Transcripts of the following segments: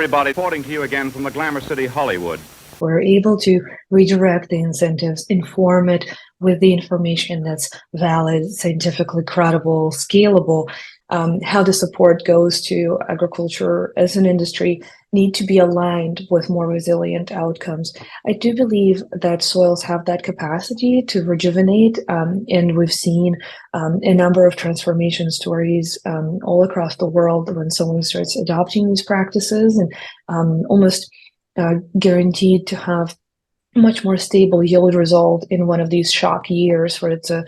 everybody. Reporting to you again from the Glamour City, Hollywood. We're able to redirect the incentives, inform it with the information that's valid, scientifically credible, scalable. How the support goes to agriculture as an industry need to be aligned with more resilient outcomes. I do believe that soils have that capacity to rejuvenate, and we've seen a number of transformation stories all across the world when someone starts adopting these practices and almost guaranteed to have much more stable yield result in one of these shock years where it's a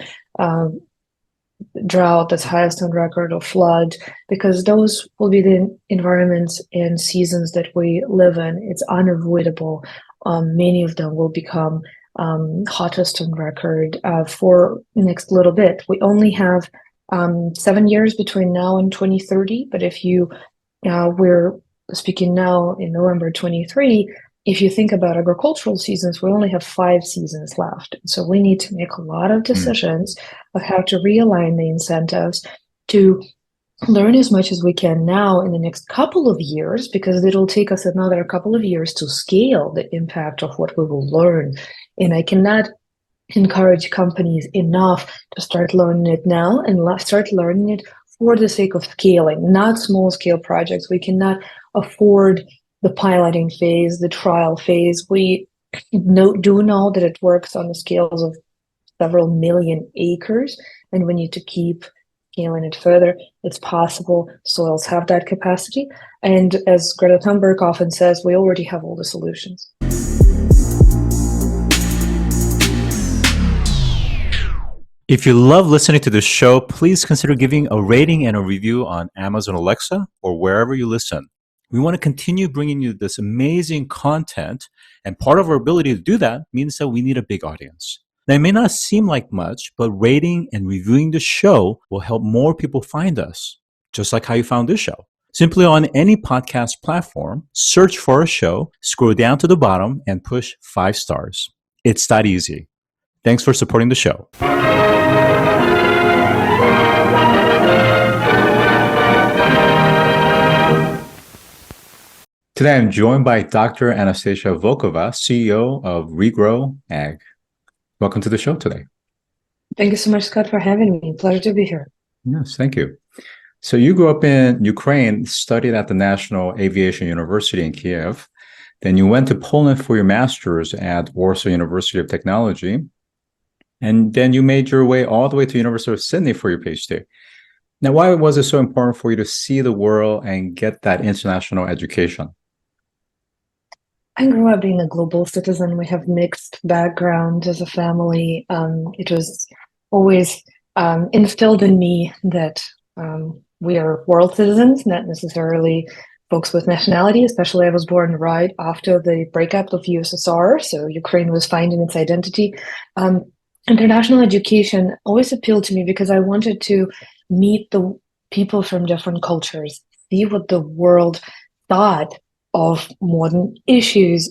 drought that's highest on record or flood, because those will be the environments and seasons that we live in. It's unavoidable. Many of them will become hottest on record for the next little bit. We only have 7 years between now and 2030, but if you we're speaking now in November 23, if you think about agricultural seasons, we only have 5 seasons left. So we need to make a lot of decisions of how to realign the incentives to learn as much as we can now in the next couple of years, because it'll take us another couple of years to scale the impact of what we will learn. And I cannot encourage companies enough to start learning it now and start learning it for the sake of scaling, not small scale projects. We cannot afford the piloting phase, the trial phase. We do know that it works on the scales of several million acres, and we need to keep scaling it further. It's possible. Soils have that capacity. And as Greta Thunberg often says, we already have all the solutions. If you love listening to this show, please consider giving a rating and a review on Amazon Alexa or wherever you listen. We want to continue bringing you this amazing content, and part of our ability to do that means that we need a big audience. Now, it may not seem like much, but rating and reviewing the show will help more people find us, just like how you found this show. Simply on any podcast platform, search for a show, scroll down to the bottom, and push 5 stars. It's that easy. Thanks for supporting the show. Today, I'm joined by Dr. Anastasia Volkova, CEO of Regrow Ag. Welcome to the show today. Thank you so much, Scott, for having me. Pleasure to be here. Yes, thank you. So you grew up in Ukraine, studied at the National Aviation University in Kiev. Then you went to Poland for your master's at Warsaw University of Technology. And then you made your way all the way to University of Sydney for your PhD. Now, why was it so important for you to see the world and get that international education? I grew up being a global citizen. We have mixed background as a family. It was always instilled in me that we are world citizens, not necessarily folks with nationality. Especially, I was born right after the breakup of USSR, so Ukraine was finding its identity. International education always appealed to me because I wanted to meet the people from different cultures, see what the world thought of modern issues.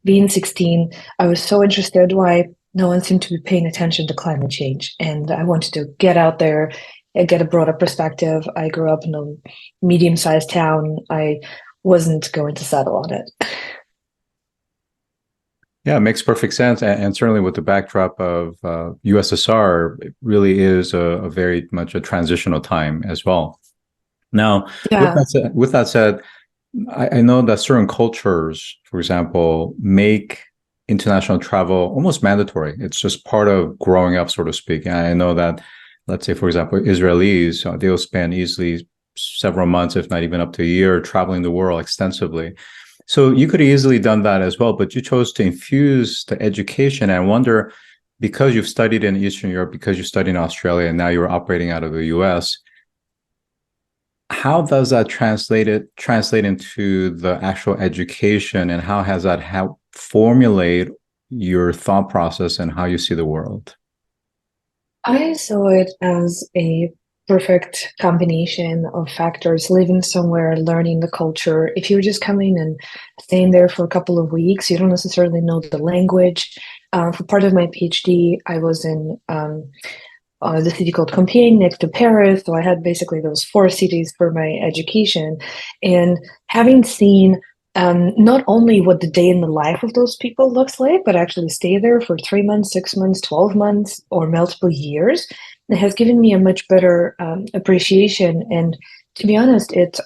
Being 16, I was so interested why no one seemed to be paying attention to climate change. And I wanted to get out there and get a broader perspective. I grew up in a medium-sized town. I wasn't going to settle on it. Yeah, it makes perfect sense. And certainly with the backdrop of USSR, it really is a very much a transitional time as well. Now, with that said, I know that certain cultures, for example, make international travel almost mandatory. It's just part of growing up, so to speak. And I know that, let's say, for example, Israelis, they'll spend easily several months, if not even up to a year, traveling the world extensively. So you could have easily done that as well, but you chose to infuse the education. And I wonder, because you've studied in Eastern Europe, because you studied in Australia, and now you're operating out of the US, how does that translate into the actual education, and how has that helped formulate your thought process and how you see the world? I saw it as a perfect combination of factors: living somewhere, learning the culture. If you're just coming and staying there for a couple of weeks, you don't necessarily know the language. For part of my PhD, I was in the city called Compiègne next to Paris. So I had basically those 4 cities for my education. And having seen not only what the day in the life of those people looks like, but actually stay there for 3 months, 6 months, 12 months, or multiple years. It has given me a much better appreciation. And to be honest, it's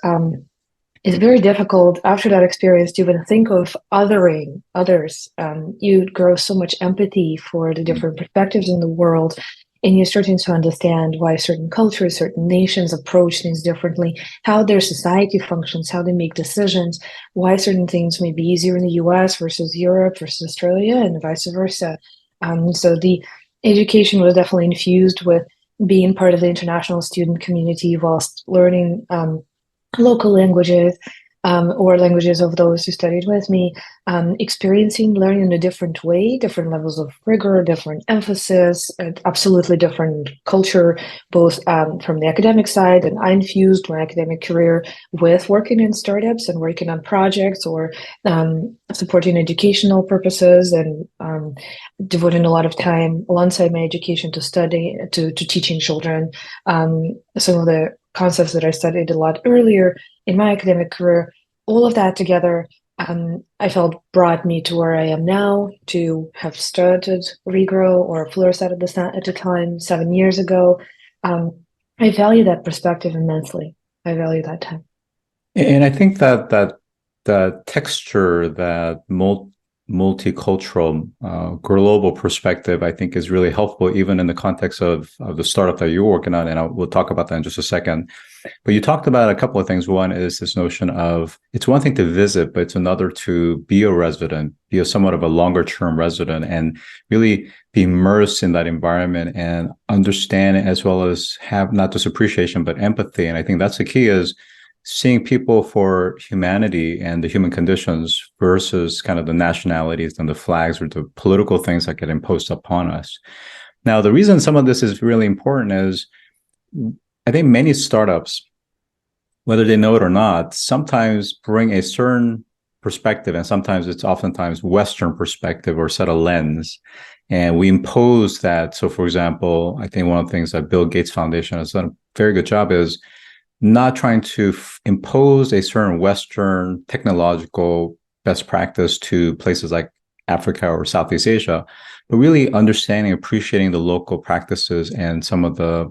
very difficult after that experience to even think of othering others. You grow so much empathy for the different perspectives in the world, and you're starting to understand why certain cultures, certain nations approach things differently, how their society functions, how they make decisions, why certain things may be easier in the US versus Europe versus Australia, and vice versa. So the education was definitely infused with being part of the international student community whilst learning local languages or languages of those who studied with me, experiencing learning in a different way, different levels of rigor, different emphasis, absolutely different culture, both from the academic side. And I infused my academic career with working in startups and working on projects or supporting educational purposes and devoting a lot of time alongside my education to study, to teaching children some of the concepts that I studied a lot earlier in my academic career. All of that together, I felt brought me to where I am now, to have started Regrow or Fluorescent at the time 7 years ago. I value that perspective immensely. I value that time. And I think that texture, that multicultural, global perspective, I think is really helpful, even in the context of the startup that you're working on. And we'll talk about that in just a second. But you talked about a couple of things. One is this notion of it's one thing to visit, but it's another to be a resident, be somewhat of a longer term resident, and really be immersed in that environment and understand it, as well as have not just appreciation, but empathy. And I think that's the key, is seeing people for humanity and the human conditions versus kind of the nationalities and the flags or the political things that get imposed upon us. Now, the reason some of this is really important is I think many startups, whether they know it or not, sometimes bring a certain perspective, and sometimes it's oftentimes Western perspective or set of lens, and we impose that. So, for example, I think one of the things that Bill Gates Foundation has done a very good job is not trying to impose a certain Western technological best practice to places like Africa or Southeast Asia, but really understanding, appreciating the local practices and some of the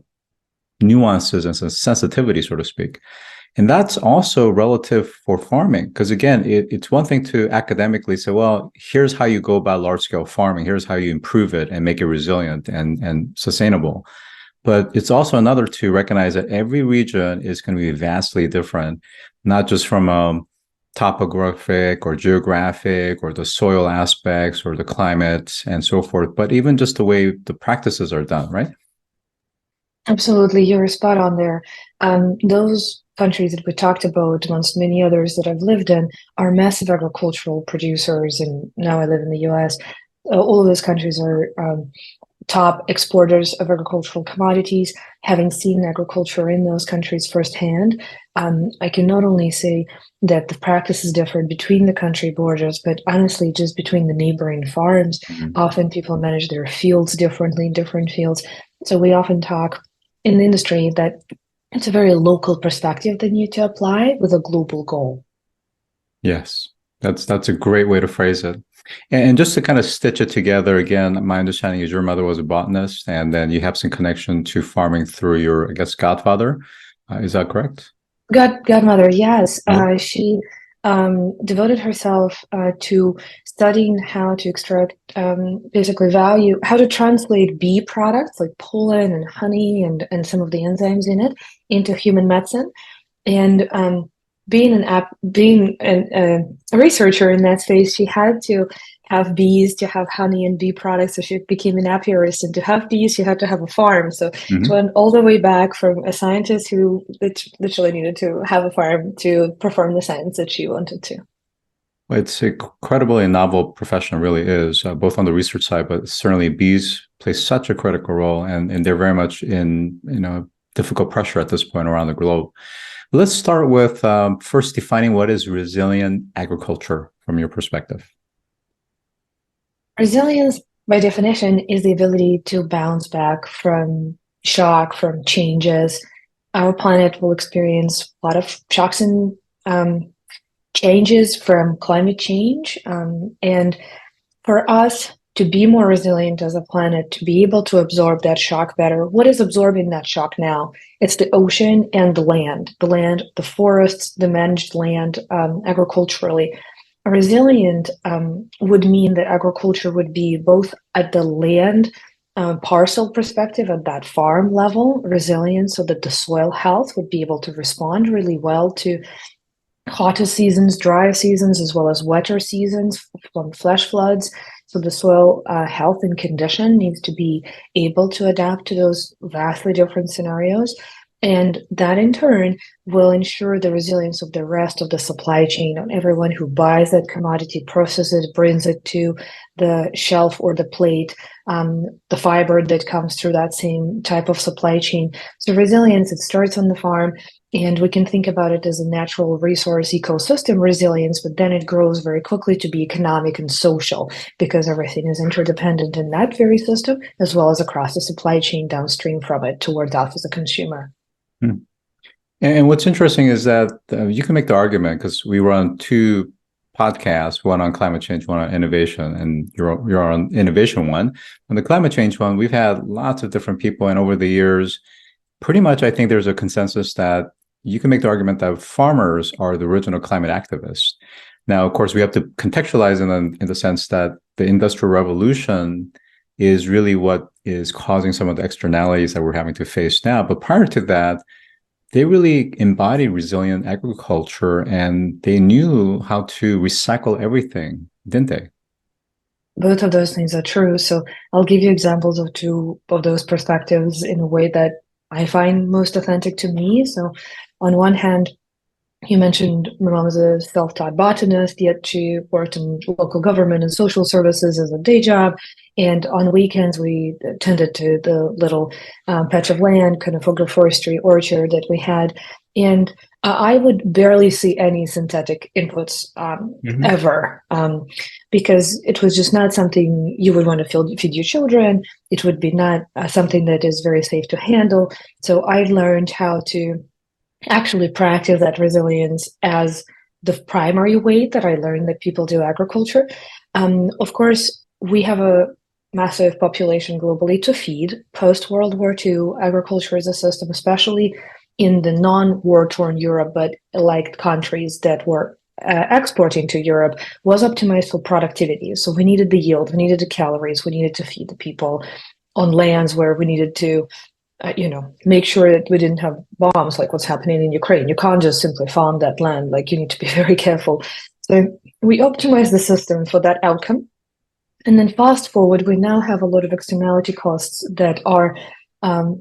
nuances and some sensitivity, so to speak. And that's also relative for farming, because again, it's one thing to academically say, well, here's how you go about large-scale farming, here's how you improve it and make it resilient and sustainable. But it's also another to recognize that every region is going to be vastly different, not just from a topographic or geographic or the soil aspects or the climate and so forth, but even just the way the practices are done, right? Absolutely, you're spot on there. Those countries that we talked about, amongst many others that I've lived in, are massive agricultural producers, and now I live in the US. All of those countries are top exporters of agricultural commodities. Having seen agriculture in those countries firsthand, I can not only say that the practice is different between the country borders, but honestly, just between the neighboring farms. Mm-hmm. Often people manage their fields differently in different fields. So we often talk in the industry that it's a very local perspective that you need to apply with a global goal. Yes, that's a great way to phrase it. And just to kind of stitch it together again, my understanding is your mother was a botanist, and then you have some connection to farming through your, I guess, godfather. Is that correct? Godmother, yes. Yeah. She devoted herself to studying how to extract, basically how to translate bee products like pollen and honey and some of the enzymes in it into human medicine. And being a researcher in that space, she had to have bees to have honey and bee products. So she became an apiarist, and to have bees, she had to have a farm. So mm-hmm. She went all the way back from a scientist who literally needed to have a farm to perform the science that she wanted to. Well, it's incredibly novel profession, really is, both on the research side, but certainly bees play such a critical role, and they're very much in difficult pressure at this point around the globe. Let's start with first defining what is resilient agriculture from your perspective. Resilience, by definition, is the ability to bounce back from shock, from changes. Our planet will experience a lot of shocks and changes from climate change. And for us to be more resilient as a planet, to be able to absorb that shock better, what is absorbing that shock now? It's the ocean and the land, the forests, the managed land, agriculturally. Resilient would mean that agriculture would be both at the land parcel perspective, at that farm level, resilient, so that the soil health would be able to respond really well to hotter seasons, drier seasons, as well as wetter seasons from flash floods. So the soil health and condition needs to be able to adapt to those vastly different scenarios. And that in turn will ensure the resilience of the rest of the supply chain on everyone who buys that commodity, processes it, brings it to the shelf or the plate, the fiber that comes through that same type of supply chain. So resilience, it starts on the farm, and we can think about it as a natural resource ecosystem resilience, but then it grows very quickly to be economic and social because everything is interdependent in that very system, as well as across the supply chain downstream from it towards us as a consumer. And what's interesting is that you can make the argument, because we run two podcasts, one on climate change, one on innovation, and you're on innovation one. On the climate change one, we've had lots of different people, and over the years, pretty much I think there's a consensus that you can make the argument that farmers are the original climate activists. Now, of course, we have to contextualize in the sense that the Industrial Revolution is really what is causing some of the externalities that we're having to face now. But prior to that, they really embodied resilient agriculture, and they knew how to recycle everything, didn't they? Both of those things are true. So I'll give you examples of two of those perspectives in a way that I find most authentic to me. So on one hand, you mentioned my mom was a self-taught botanist, yet she worked in local government and social services as a day job. And on weekends, we tended to the little patch of land, kind of agroforestry orchard that we had. And I would barely see any synthetic inputs ever, because it was just not something you would want to feed your children. It would be not something that is very safe to handle. So I learned how to actually practice that resilience as the primary way that I learned that people do agriculture. Of course, we have a massive population globally to feed. Post-World War II, agriculture as a system, especially in the non-war-torn Europe, but like countries that were exporting to Europe, was optimized for productivity. So we needed the yield, we needed the calories, we needed to feed the people on lands where we needed to make sure that we didn't have bombs like what's happening in Ukraine. You can't just simply farm that land. Like, you need to be very careful. So we optimize the system for that outcome. And then fast forward, we now have a lot of externality costs that are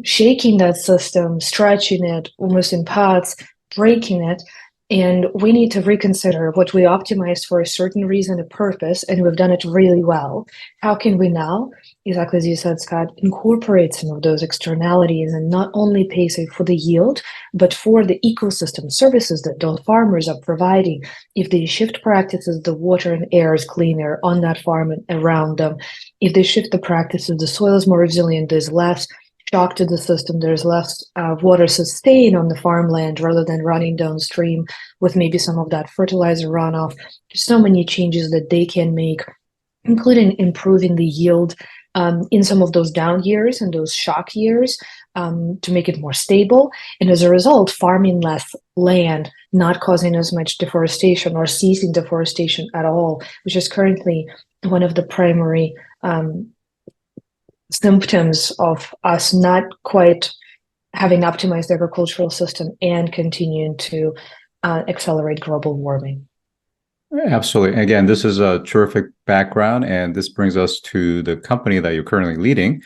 shaking that system, stretching it almost in parts, breaking it. And we need to reconsider what we optimized for a certain reason, a purpose, and we've done it really well. How can we now, exactly as you said, Scott, incorporate some of those externalities and not only pay for the yield, but for the ecosystem services that those farmers are providing? If they shift practices, the water and air is cleaner on that farm and around them. If they shift the practices, the soil is more resilient, there's less shock to the system, there's less water sustain on the farmland rather than running downstream with maybe some of that fertilizer runoff. There's so many changes that they can make, including improving the yield in some of those down years and those shock years to make it more stable. And as a result, farming less land, not causing as much deforestation or ceasing deforestation at all, which is currently one of the primary symptoms of us not quite having optimized the agricultural system and continuing to accelerate global warming. Absolutely. Again, this is a terrific background, and this brings us to the company that you're currently leading.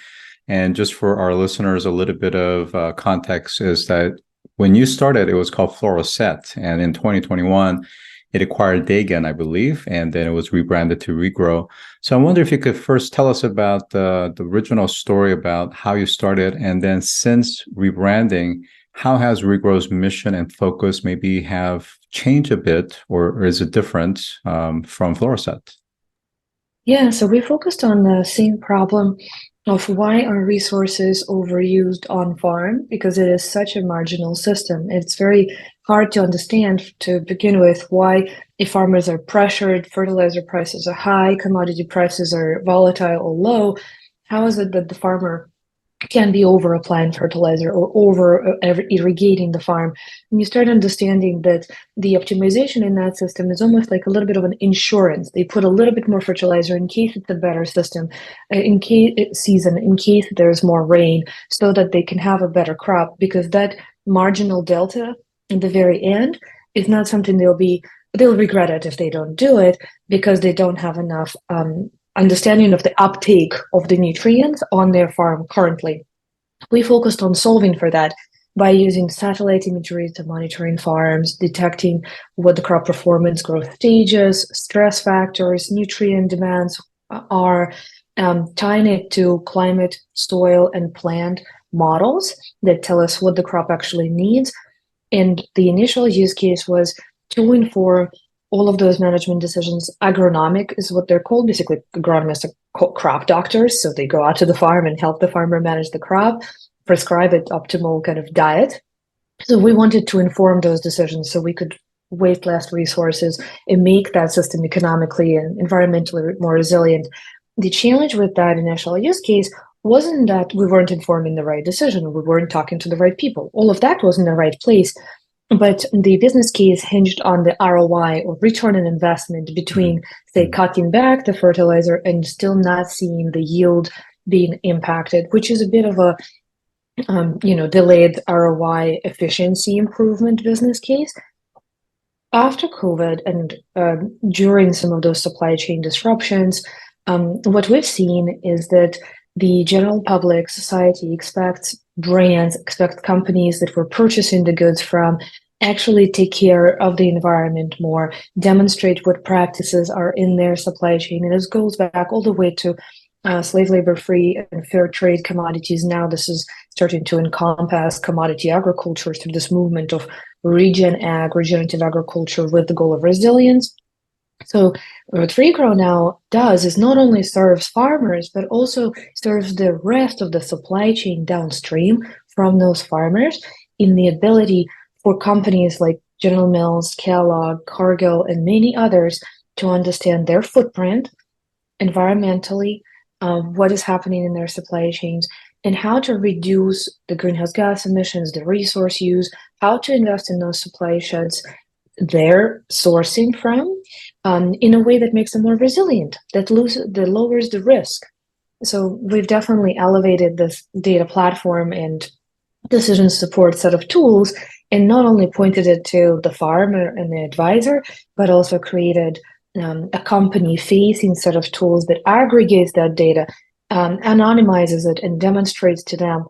And just for our listeners, a little bit of context is that when you started, it was called Florisette, and in 2021, it acquired Dagan, I believe, and then it was rebranded to Regrow. So I wonder if you could first tell us about the original story about how you started, and then since rebranding, how has Regrow's mission and focus maybe have changed a bit, or is it different from Florisette? Yeah, so we focused on the same problem of why are resources overused on farm, because it is such a marginal system. It's very hard to understand to begin with why, if farmers are pressured, fertilizer prices are high, commodity prices are volatile or low, how is it that the farmer can be over applying fertilizer or over irrigating the farm? And you start understanding that the optimization in that system is almost like a little bit of an insurance. They put a little bit more fertilizer in case it's a better system, in case season, in case there's more rain, so that they can have a better crop, because that marginal delta in the very end is not something they'll regret it if they don't do it, because they don't have enough understanding of the uptake of the nutrients on their farm currently. We focused on solving for that by using satellite imagery to monitoring farms, detecting what the crop performance growth stages, stress factors, nutrient demands are, tying it to climate, soil, and plant models that tell us what the crop actually needs. And the initial use case was to inform all of those management decisions. Agronomic is what they're called. Basically, agronomists are crop doctors. So they go out to the farm and help the farmer manage the crop, prescribe an optimal kind of diet. So we wanted to inform those decisions so we could waste less resources and make that system economically and environmentally more resilient. The challenge with that initial use case wasn't that we weren't informing the right decision, we weren't talking to the right people. All of that was in the right place. But the business case hinged on the ROI, or return on investment, between, say, cutting back the fertilizer and still not seeing the yield being impacted, which is a bit of a delayed ROI efficiency improvement business case. After COVID and during some of those supply chain disruptions, what we've seen is that the general public, society, expects companies that we're purchasing the goods from actually take care of the environment more, demonstrate what practices are in their supply chain. And this goes back all the way to slave labor-free and fair trade commodities. Now this is starting to encompass commodity agriculture through this movement of regen ag, regenerative agriculture, with the goal of resilience. So what Regrow now does is not only serves farmers, but also serves the rest of the supply chain downstream from those farmers, in the ability for companies like General Mills, Kellogg, Cargill, and many others to understand their footprint environmentally, what is happening in their supply chains, and how to reduce the greenhouse gas emissions, the resource use, how to invest in those supply sheds they're sourcing from, in a way that makes them more resilient, that lowers the risk. So we've definitely elevated this data platform and decision support set of tools, and not only pointed it to the farmer and the advisor, but also created a company-facing set of tools that aggregates that data, anonymizes it, and demonstrates to them,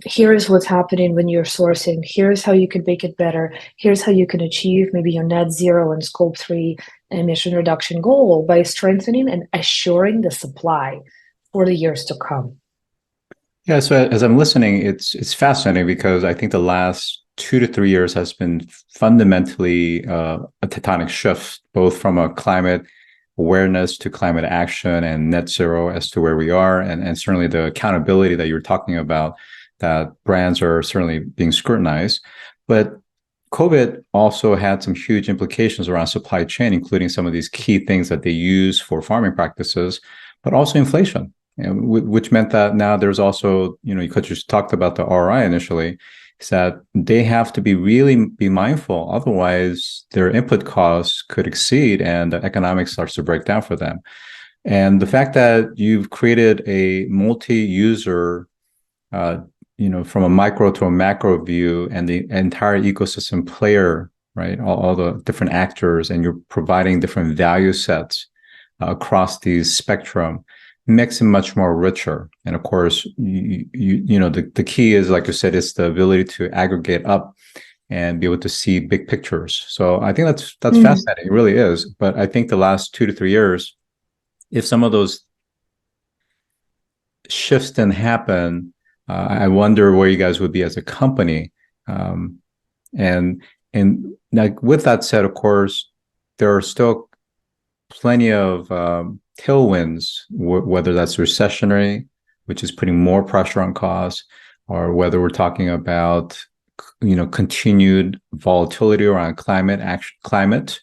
here's what's happening when you're sourcing, here's how you could make it better, here's how you can achieve maybe your net zero and scope 3 emission reduction goal by strengthening and assuring the supply for the years to come. Yeah, so as I'm listening, it's fascinating, because I think the last 2 to 3 years has been fundamentally a tectonic shift, both from a climate awareness to climate action and net zero as to where we are, and certainly the accountability that you're talking about, that brands are certainly being scrutinized. But COVID also had some huge implications around supply chain, including some of these key things that they use for farming practices, but also inflation, which meant that now there's also, you just talked about the ROI initially, is that they have to be mindful. Otherwise, their input costs could exceed and the economics starts to break down for them. And the fact that you've created a multi-user, from a micro to a macro view, and the entire ecosystem player, right? All the different actors, and you're providing different value sets across these spectrum, makes it much more richer. And of course, the key is, like you said, it's the ability to aggregate up and be able to see big pictures. So I think that's fascinating. It really is. But I think the last 2 to 3 years, if some of those shifts didn't happen, I wonder where you guys would be as a company. And like, with that said, of course, there are still plenty of tailwinds, whether that's recessionary which is putting more pressure on costs, or whether we're talking about, continued volatility around climate,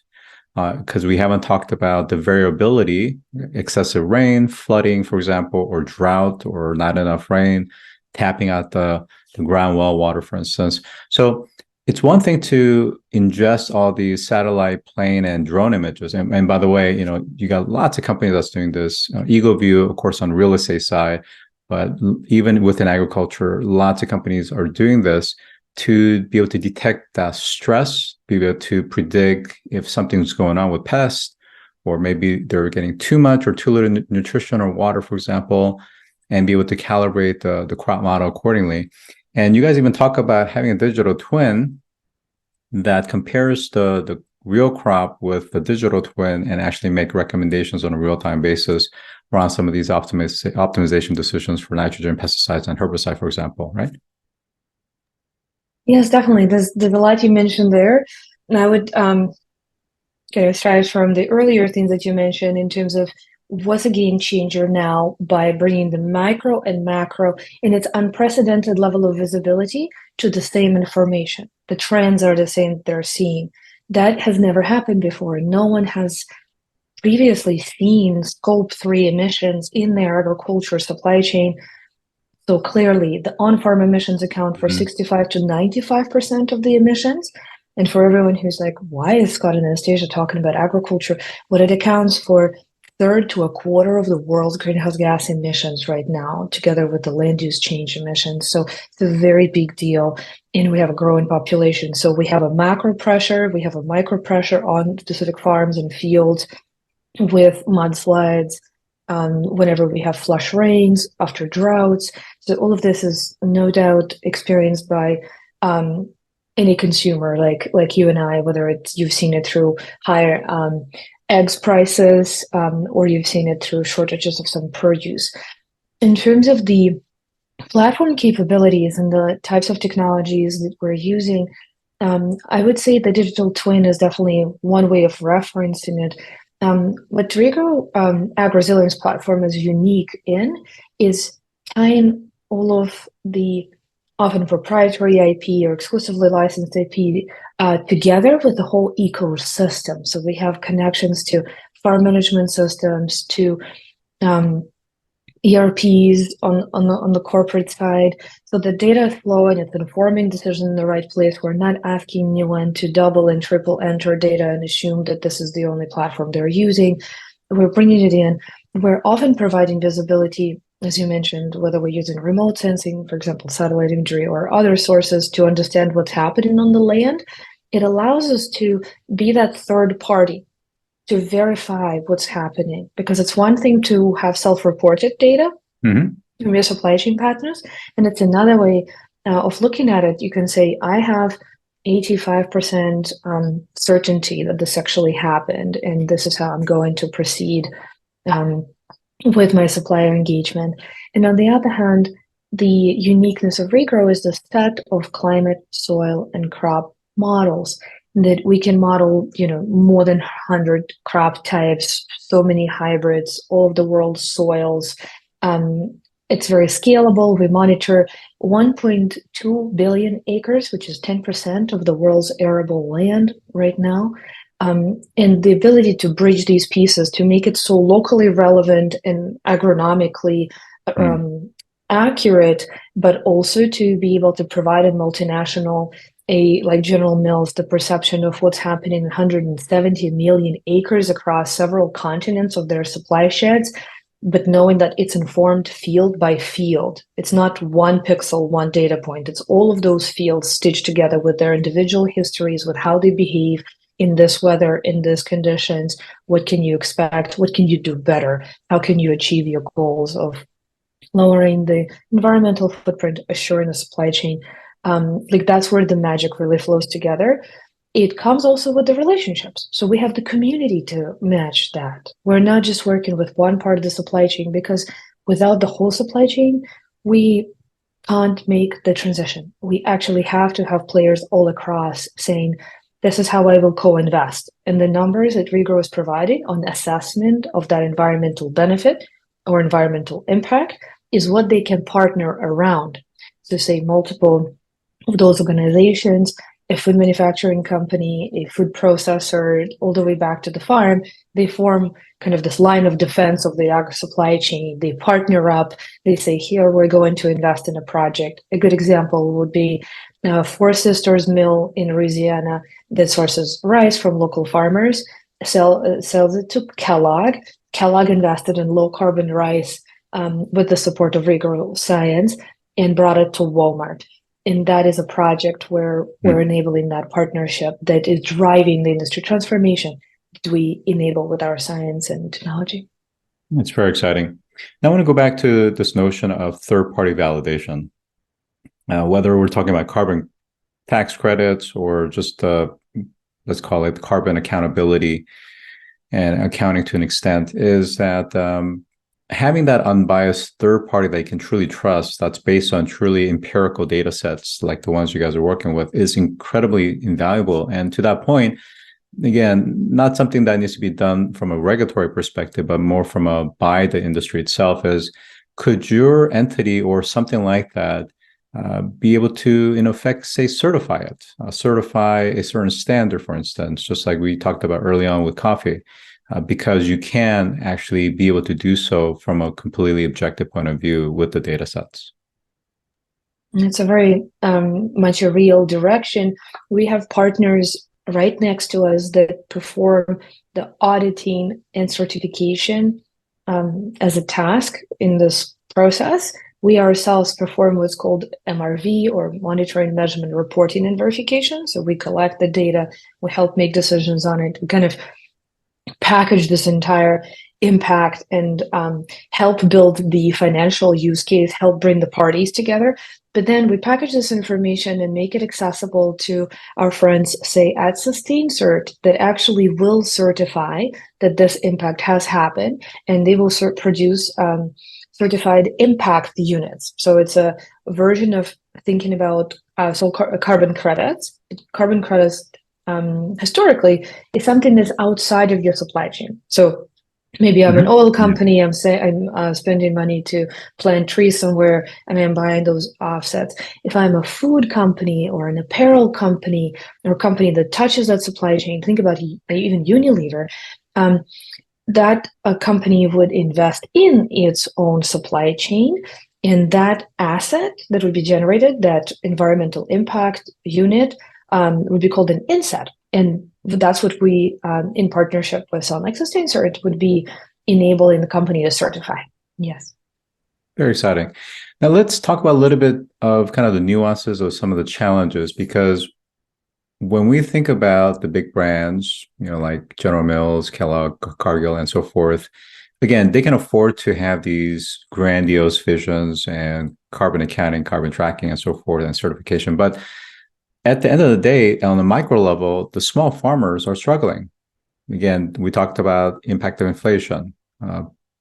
because we haven't talked about the variability, excessive rain, flooding, for example, or drought, or not enough rain, tapping out the ground well water, for instance. So it's one thing to ingest all these satellite, plane, and drone images. And by the way, you got lots of companies that's doing this. EagleView, of course, on real estate side, but even within agriculture, lots of companies are doing this to be able to detect that stress, be able to predict if something's going on with pests, or maybe they're getting too much or too little nutrition or water, for example, and be able to calibrate the crop model accordingly. And you guys even talk about having a digital twin that compares the real crop with the digital twin and actually make recommendations on a real-time basis around some of these optimization decisions for nitrogen, pesticides, and herbicide, for example, right? Yes, definitely. There's a lot you mentioned there. And I would start from the earlier things that you mentioned in terms of what's a game changer now by bringing the micro and macro in its unprecedented level of visibility to the same information. The trends are the same they're seeing. That has never happened before. No one has previously seen Scope 3 emissions in their agriculture supply chain. So clearly, the on-farm emissions account for 65 to 95% of the emissions. And for everyone who's like, why is Scott and Anastasia talking about agriculture? Well, it accounts for third to a quarter of the world's greenhouse gas emissions right now, together with the land use change emissions. So it's a very big deal. And we have a growing population. So we have a macro pressure, we have a micro pressure on specific farms and fields with mudslides, whenever we have flash rains, after droughts. So all of this is no doubt experienced by any consumer like you and I, whether you've seen it through higher eggs prices, or you've seen it through shortages of some produce. In terms of the platform capabilities and the types of technologies that we're using, I would say the digital twin is definitely one way of referencing it. What Regrow Ag Resilience platform is unique in is tying all of the often proprietary IP or exclusively licensed IP together with the whole ecosystem. So we have connections to farm management systems, to ERPs on the corporate side. So the data is flowing, it's informing decisions in the right place. We're not asking anyone to double and triple enter data and assume that this is the only platform they're using. We're bringing it in. We're often providing visibility, as you mentioned, whether we're using remote sensing, for example, satellite imagery, or other sources to understand what's happening on the land. It allows us to be that third party to verify what's happening, because it's one thing to have self-reported data from your supply chain partners, and it's another way of looking at it. You can say, I have 85% certainty that this actually happened, and this is how I'm going to proceed with my supplier engagement. And on the other hand, the uniqueness of Regrow is the set of climate, soil, and crop models that we can model, more than 100 crop types, so many hybrids, all of the world's soils. It's very scalable. We monitor 1.2 billion acres, which is 10% of the world's arable land right now. And the ability to bridge these pieces to make it so locally relevant and agronomically accurate, but also to be able to provide a multinational, like General Mills, the perception of what's happening in 170 million acres across several continents of their supply sheds, but knowing that it's informed field by field. It's not one pixel, one data point. It's all of those fields stitched together with their individual histories, with how they behave in this weather, in these conditions. What can you expect? What can you do better? How can you achieve your goals of lowering the environmental footprint, assuring the supply chain? That's where the magic really flows together. It comes also with the relationships. So we have the community to match that. We're not just working with one part of the supply chain, because without the whole supply chain, we can't make the transition. We actually have to have players all across saying, this is how I will co-invest. And the numbers that Regrow is providing on assessment of that environmental benefit or environmental impact is what they can partner around. So say multiple of those organizations, a food manufacturing company, a food processor, all the way back to the farm, they form kind of this line of defense of the agro supply chain. They partner up. They say, here, we're going to invest in a project. A good example would be Four Sisters Mill in Louisiana that sources rice from local farmers, sells it to Kellogg. Kellogg invested in low carbon rice with the support of Regrow Science and brought it to Walmart. And that is a project where we're enabling that partnership that is driving the industry transformation that we enable with our science and technology. It's very exciting. Now I want to go back to this notion of third-party validation. Whether we're talking about carbon tax credits or just, let's call it carbon accountability and accounting to an extent, is that having that unbiased third party that you can truly trust, that's based on truly empirical data sets like the ones you guys are working with, is incredibly invaluable. And to that point, again, not something that needs to be done from a regulatory perspective, but more from by the industry itself, is could your entity or something like that be able to, in effect, say, certify it, certify a certain standard, for instance, just like we talked about early on with coffee, because you can actually be able to do so from a completely objective point of view with the data sets. It's a very much a real direction. We have partners right next to us that perform the auditing and certification as a task in this process. We ourselves perform what's called MRV, or monitoring, measurement, reporting, and verification. So we collect the data, we help make decisions on it, we kind of package this entire impact and help build the financial use case, help bring the parties together. But then we package this information and make it accessible to our friends, say, at SustainCert, that actually will certify that this impact has happened, and they will produce certified impact units. So it's a version of thinking about carbon credits. Carbon credits historically is something that's outside of your supply chain. So maybe I'm an oil company. I'm spending money to plant trees somewhere, and I'm buying those offsets. If I'm a food company or an apparel company or a company that touches that supply chain, think about even Unilever. That a company would invest in its own supply chain, and that asset that would be generated, that environmental impact unit, would be called an inset. And that's what we, in partnership with someone like SustainCert, would be enabling the company to certify. Yes. Very exciting. Now let's talk about a little bit of kind of the nuances of some of the challenges, because when we think about the big brands, like General Mills, Kellogg, Cargill, and so forth, again, they can afford to have these grandiose visions and carbon accounting, carbon tracking, and so forth, and certification. But at the end of the day, on the micro level, the small farmers are struggling. Again, we talked about impact of inflation,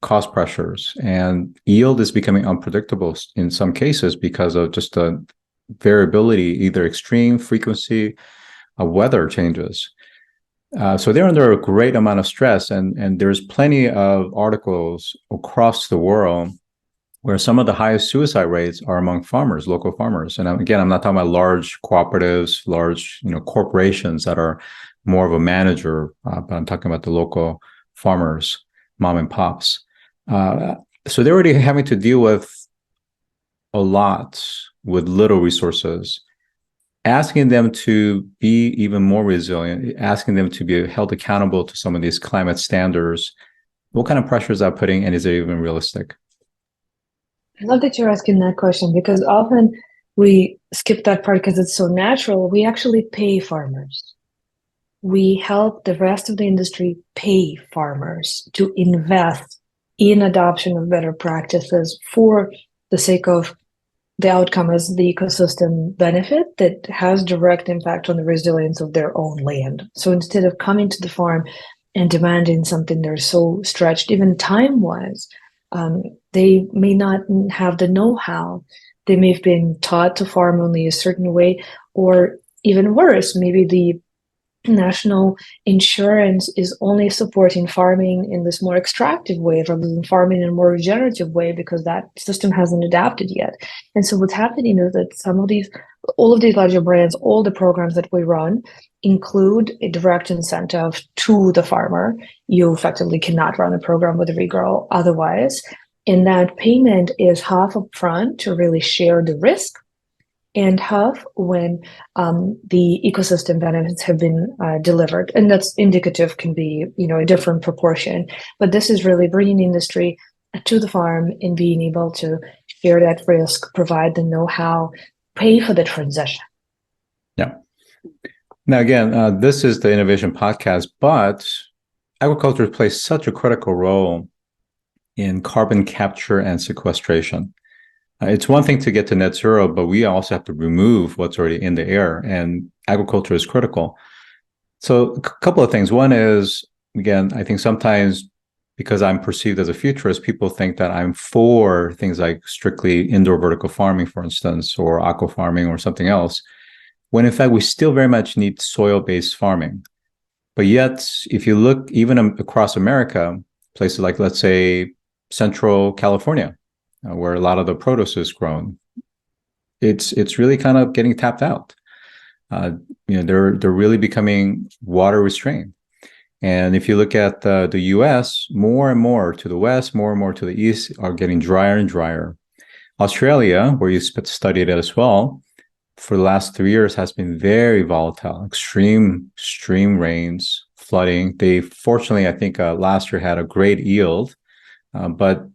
cost pressures, and yield is becoming unpredictable in some cases because of just the variability, either extreme frequency of weather changes. So they're under a great amount of stress, and there's plenty of articles across the world where some of the highest suicide rates are among farmers, local farmers. And again, I'm not talking about large cooperatives, large corporations that are more of a manager, but I'm talking about the local farmers, mom and pops. So they're already having to deal with a lot with little resources. Asking them to be even more resilient, asking them to be held accountable to some of these climate standards, what kind of pressure is that putting, and is it even realistic? I love that you're asking that question, because often we skip that part because it's so natural. We actually pay farmers. We help the rest of the industry pay farmers to invest in adoption of better practices for the sake of the outcome as the ecosystem benefit that has direct impact on the resilience of their own land. So instead of coming to the farm and demanding something they're so stretched, even time-wise, they may not have the know-how. They may have been taught to farm only a certain way, or even worse, maybe the national insurance is only supporting farming in this more extractive way rather than farming in a more regenerative way because that system hasn't adapted yet. And so what's happening is that all of these larger brands, all the programs that we run include a direct incentive to the farmer. You effectively cannot run a program with Regrow otherwise. And that payment is half upfront to really share the risk, and half when the ecosystem benefits have been delivered. And that's indicative, can be a different proportion. But this is really bringing industry to the farm and being able to share that risk, provide the know-how, pay for the transition. Yeah. Now, again, this is the Innovation Podcast, but agriculture plays such a critical role in carbon capture and sequestration. It's one thing to get to net zero, but we also have to remove what's already in the air, and agriculture is critical. So a couple of things. One is, again, I think sometimes because I'm perceived as a futurist, people think that I'm for things like strictly indoor vertical farming, for instance, or aqua farming or something else, when in fact we still very much need soil-based farming. But yet, if you look even across America, places like, let's say, Central California, where a lot of the produce is grown, it's really kind of getting tapped out. They're really becoming water restrained. And if you look at the U.S., more and more to the west, more and more to the east are getting drier and drier. Australia, where you studied it as well, for the last 3 years has been very volatile, extreme rains, flooding. They fortunately, I think last year had a great yield, but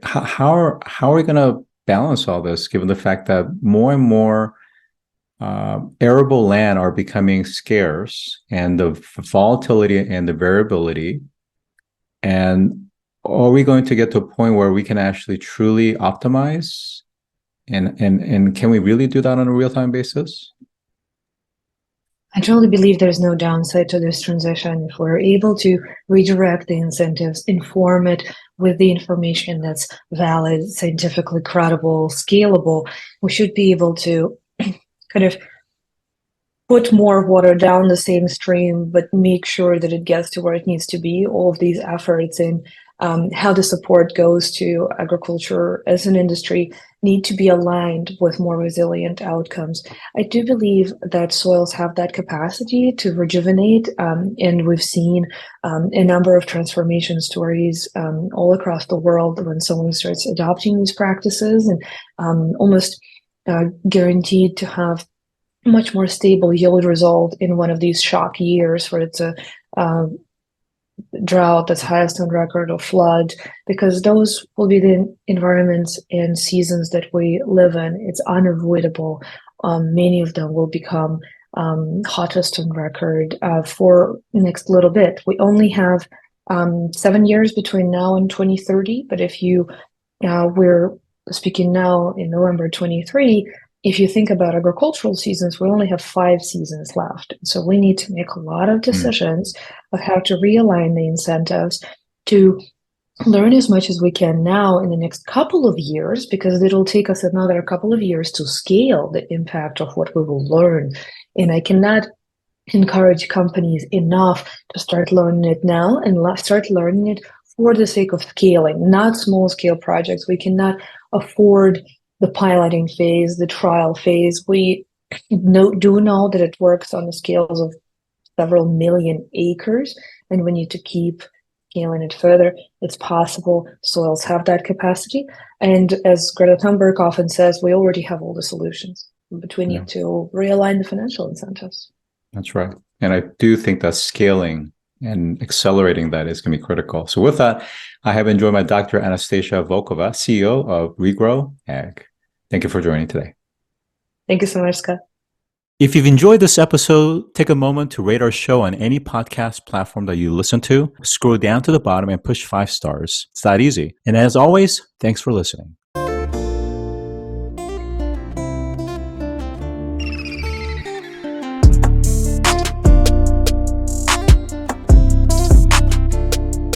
how are we going to balance all this, given the fact that more and more arable land are becoming scarce, and the volatility and the variability? And are we going to get to a point where we can actually truly optimize? And can we really do that on a real-time basis? I truly believe there's no downside to this transition. If we're able to redirect the incentives, inform it with the information that's valid, scientifically credible, scalable, we should be able to kind of put more water down the same stream, but make sure that it gets to where it needs to be. All of these efforts in how the support goes to agriculture as an industry need to be aligned with more resilient outcomes. I do believe that soils have that capacity to rejuvenate, and we've seen a number of transformation stories all across the world when someone starts adopting these practices and almost guaranteed to have much more stable yield result in one of these shock years where it's a drought that's highest on record or flood, because those will be the environments and seasons that we live in. It's unavoidable. Many of them will become hottest on record for next little bit. We only have 7 years between now and 2030, but if we're speaking now in November 23, if you think about agricultural seasons, we only have 5 seasons left. So we need to make a lot of decisions of how to realign the incentives to learn as much as we can now in the next couple of years, because it'll take us another couple of years to scale the impact of what we will learn. And I cannot encourage companies enough to start learning it now and start learning it for the sake of scaling, not small scale projects. We cannot afford the piloting phase, the trial phase. We do know that it works on the scales of several million acres, and we need to keep scaling it further. It's possible. Soils have that capacity. And as Greta Thunberg often says, we already have all the solutions, but we need to realign the financial incentives. That's right. And I do think that scaling and accelerating that is going to be critical. So with that, I have enjoyed my Dr. Anastasia Volkova, CEO of Regrow Ag. Thank you for joining today. Thank you so much, Scott. If you've enjoyed this episode, take a moment to rate our show on any podcast platform that you listen to. Scroll down to the bottom and push 5 stars. It's that easy. And as always, thanks for listening.